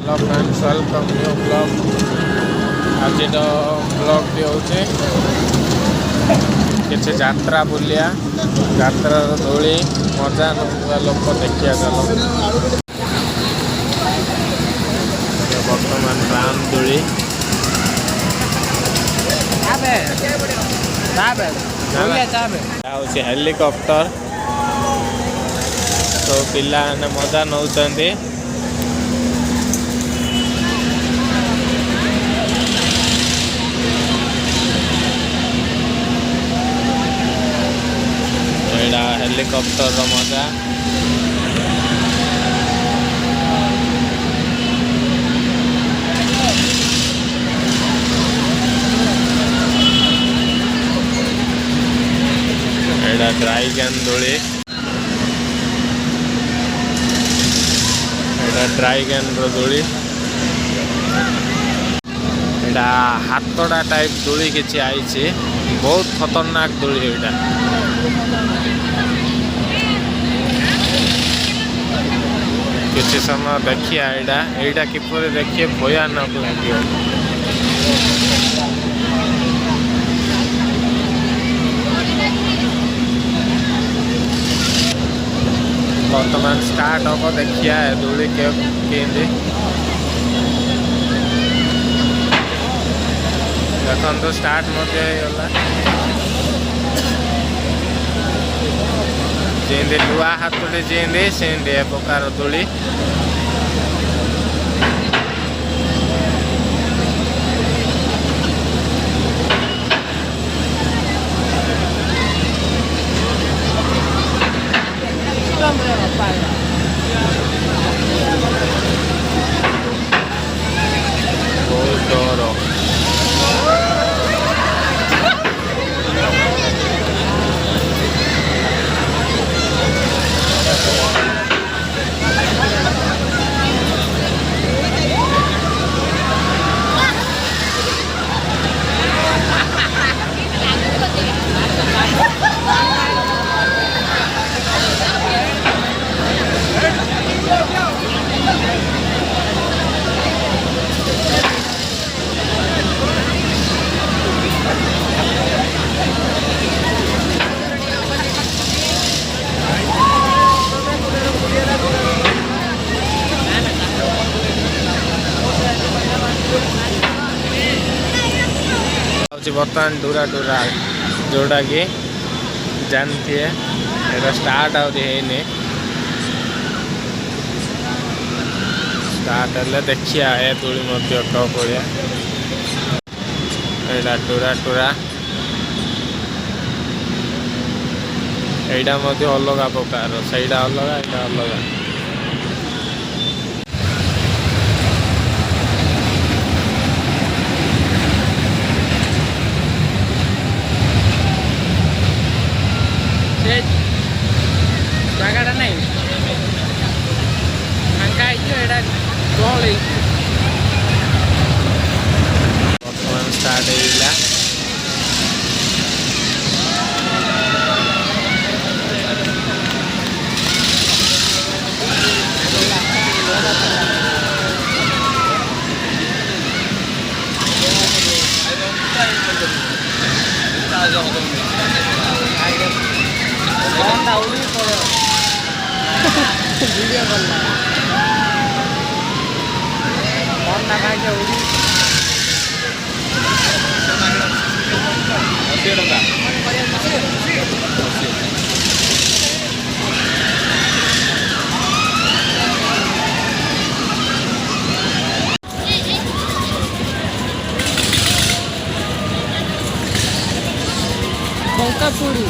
Hello friends, welcome new blog. आज blog भी होचे किसी यात्रा बुलिया यात्रा दोली मजा नौका लोक देखिया चलो। बर्तमान राम दोली हेलिकॉप्टर तो पिला मजा नौचंदी। हेलिकॉप्टर मजा एडा ड्राइगन दोली एडा ड्राइगन दोली एडा हाथड़ा टाइप दोली किसी आई बहुत खतरनाक दोली एडा। किसी समय देखिए एडा किपर देखिए भयानक लगे। बर्तमान स्टार्ट हम देखिए दोली के देखो तो स्टार्ट होगा जेंदे लुआ हाथुड़ी जेंदे सेंदे प्रकार दोली बहुत डर बर्तमान डूरा डूरा जोड़ा कि जानती है स्टार्ट आने स्टार्ट है देखिया है तुली मध्य पड़िया एटा टूरा टूरा एटा अलग प्रकार से अलग एटा अलग। जगह नहीं फांका बर्तमान स्टार्ट है वीडियो करना कौन लगा के उड़ी पूरी